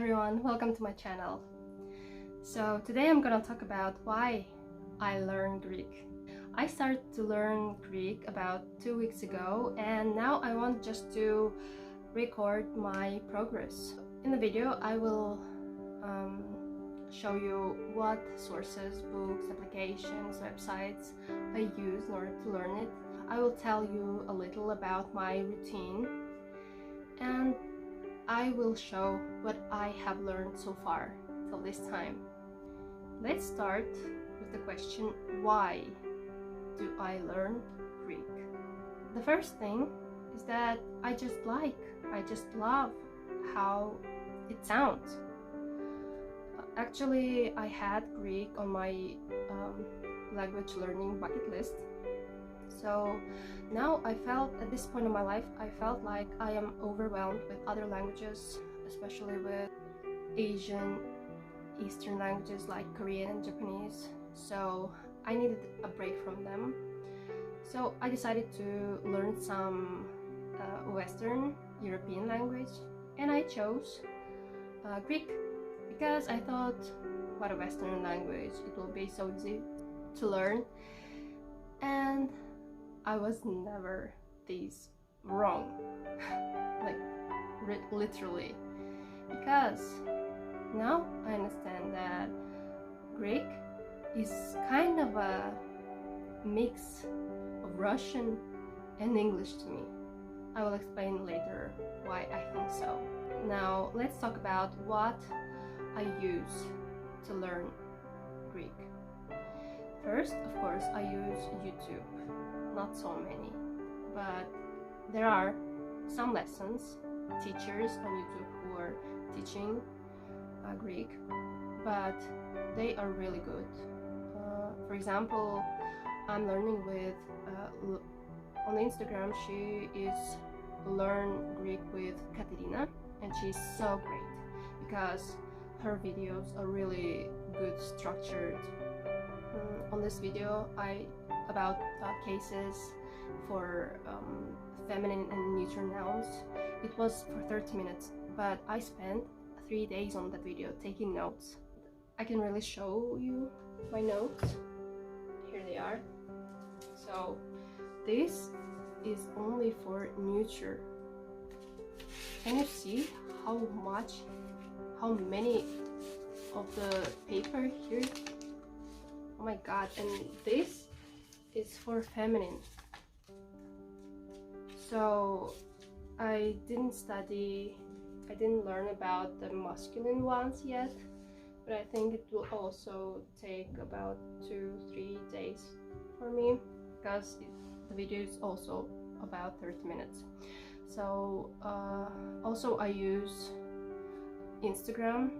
everyone, welcome to my channel. So today I'm gonna talk about why I learned Greek. I started to learn Greek about 2 weeks ago, and now I want just to record my progress. In the video I will show you what sources, books, applications, websites I use in order to learn it. I will tell you a little about my routine, and I will show what I have learned so far till this time. Let's start with the question, why do I learn Greek? The first thing is that I just love how it sounds. Actually, I had Greek on my language learning bucket list. So now at this point in my life, I felt like I am overwhelmed with other languages, especially with Eastern languages like Korean and Japanese. So I needed a break from them. So I decided to learn some Western European language, and I chose Greek because I thought, what a Western language, it will be so easy to learn. And I was never this wrong, like literally, because now I understand that Greek is kind of a mix of Russian and English to me. I will explain later why I think so. Now let's talk about what I use to learn Greek. First, of course, I use YouTube. Not so many, but there are some lessons, teachers on YouTube who are teaching Greek, but they are really good. For example, I'm learning with on Instagram, she is learn Greek with Katerina, and she's so great because her videos are really good structured. On this video about cases for feminine and neuter nouns, it was for 30 minutes, but I spent 3 days on that video taking notes. I can really show you my notes. Here they are. So this is only for neuter. Can you see how many of the paper here? Oh my god, and this is for feminine. So I didn't learn about the masculine ones yet, but I think it will also take about 2-3 days for me, because the video is also about 30 minutes. So also I use Instagram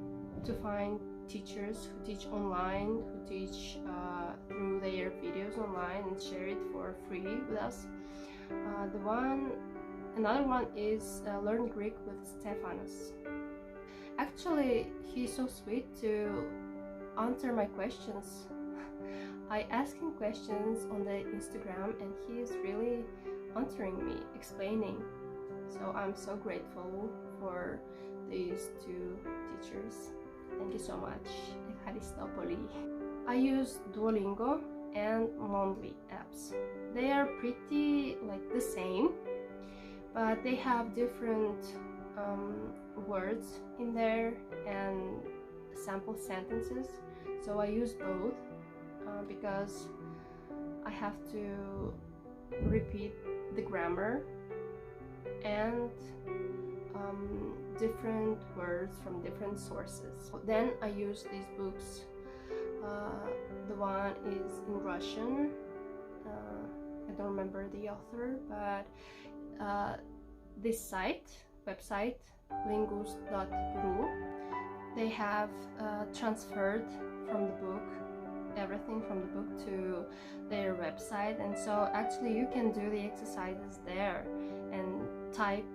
to find teachers who teach online, who teach through their videos online and share it for free with us. Another one is Learn Greek with Stefanos. Actually, he's so sweet to answer my questions. I ask him questions on the Instagram, and he is really answering me, explaining. So I'm so grateful for these two teachers. Thank you so much. I use Duolingo and Mondly apps. They are pretty like the same, but they have different words in there and sample sentences. So I use both because I have to repeat the grammar and different words from different sources. Then I use these books. The one is in Russian. I don't remember the author, but this website, lingus.ru, they have transferred from the book, everything from the book to their website, and so actually you can do the exercises there and type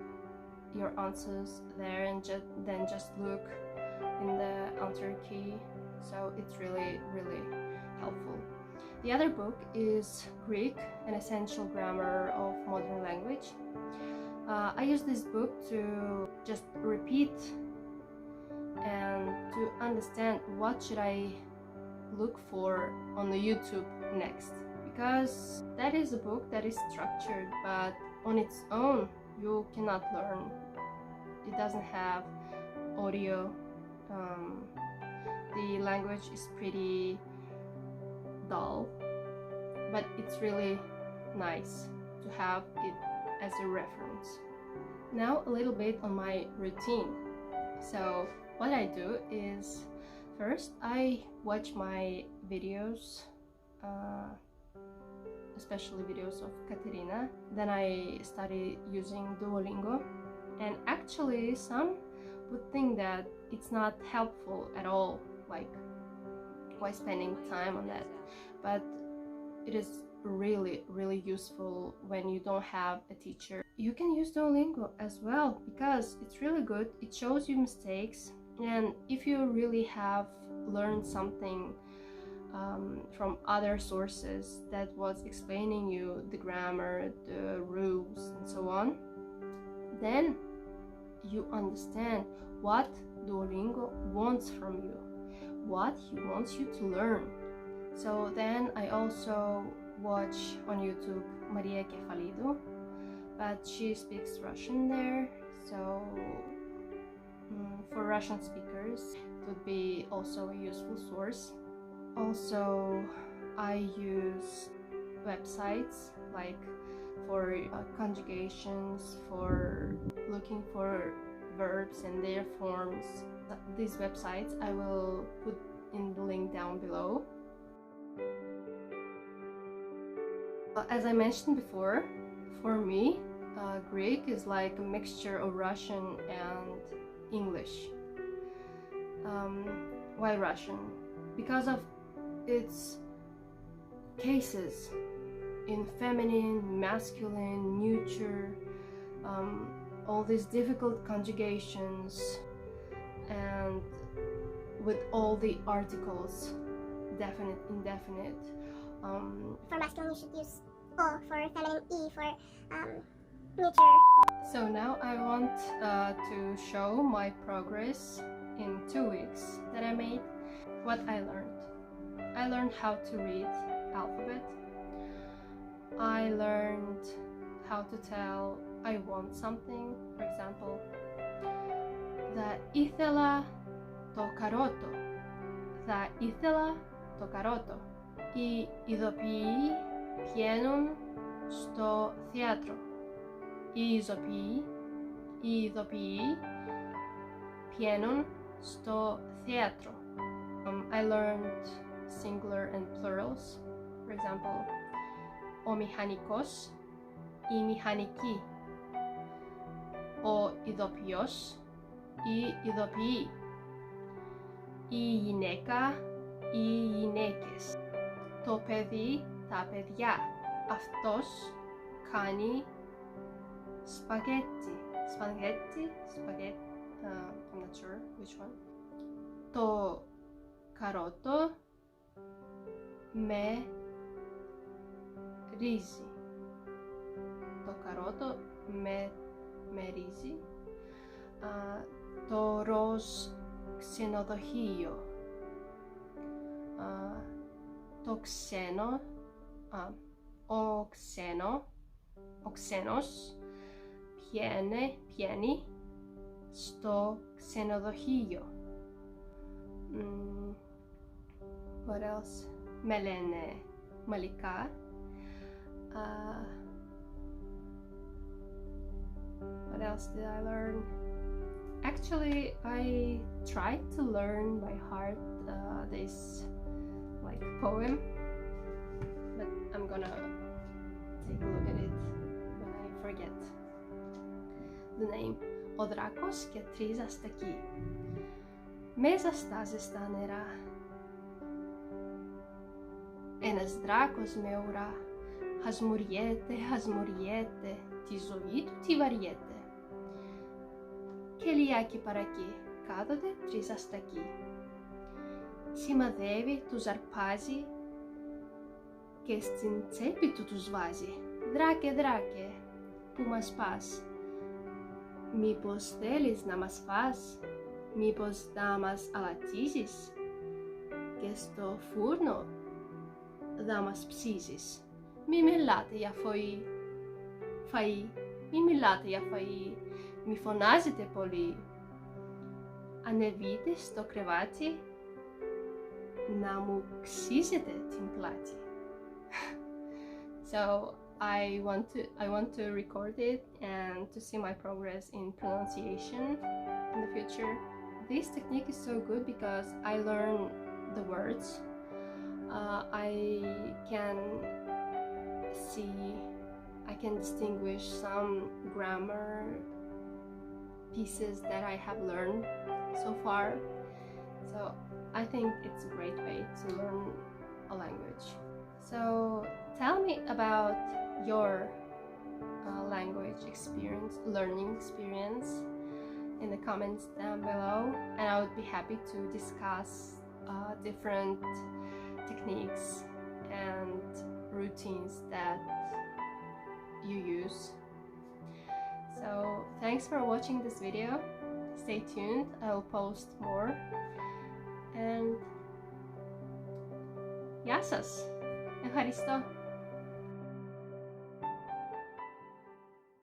your answers there, and then just look in the answer key. So it's really helpful. The other book is Greek, an essential grammar of modern language. I use this book to just repeat understand what should I look for on the YouTube next, because that is a book that is structured, but on its own you cannot learn. It doesn't have audio. The language is pretty dull, but it's really nice to have it as a reference. Now a little bit on my routine. So what I do is, first I watch my videos, especially videos of Katerina. Then I study using Duolingo, and actually some would think that it's not helpful at all, like why spending time on that, but it is really useful when you don't have a teacher. You can use Duolingo as well because it's really good. It shows you mistakes, and if you really have learned something from other sources that was explaining you the grammar, the rules, and so on, then you understand what Duolingo wants from you, what he wants you to learn. So then I also watch on YouTube Maria Kefalidou, but she speaks Russian there, so for Russian speakers it would be also a useful source. Also, I use websites like for conjugations, for looking for verbs and their forms. These websites I will put in the link down below. As I mentioned before, for me, Greek is like a mixture of Russian and English. Why Russian? Because of its cases in feminine, masculine, neuter, all these difficult conjugations, and with all the articles, definite, indefinite. For masculine you should use O, for feminine E, for neuter. So now I want to show my progress in 2 weeks that I made. What I learned. I learned how to read alphabet. I learned how to tell I want something. For example, θα ήθελα το καρότο. Θα ήθελα το καρότο. Οι ηθοποιοί πηγαίνουν στο θέατρο. Οι ηθοποιοί πηγαίνουν στο θέατρο. I learned singular and plurals. For example, ο μηχανικός, η μηχανική, ο ηθοποιός, οι ηθοποιοί, η γυναίκα, οι γυναίκες, το παιδί, τα παιδιά, αυτός κάνει σπαγέτι. Spaghetti, I'm not sure which one. Το καρότο με ρύζι. Το καρότο με ρύζι. Το ροζ ξενοδοχείο. Το ξένο, ο ξένος πηγαίνει στο ξενοδοχείο. What else? Με λένε Malika. What else did I learn? Actually, I tried to learn by heart this like poem, but I'm gonna take a look at it when I forget the name. Ο δράκος και τρεις αστακοί μέσα στα ζεστά νερά. Ένας δράκος με ουρά χασμουριέται, τη ζωή του τη βαριέται. Και λιάκι παρακεί, κάθονται τρεις αστακοί. Σημαδεύει, τους αρπάζει και στην τσέπη του τους βάζει. Δράκε, που μας πας, μήπως θέλεις να μας φας? Μήπως θα μας αλατίζεις και στο φούρνο θα μας ψήσεις. Μη μιλάτε για φαΐ, μη μιλάτε για φαΐ, μη φωνάζετε πολύ. Ανεβείτε στο κρεβάτι να μου ξύσετε την πλάτη. So I want to record it and to see my progress in pronunciation in the future. This technique is so good because I learn the words. I can distinguish some grammar pieces that I have learned so far. So I think it's a great way to learn a language. So tell me about your language experience, learning experience in the comments down below, and I would be happy to discuss different techniques and routines that you use. So thanks for watching this video. Stay tuned, I will post more. And γεια σας! Ευχαριστώ!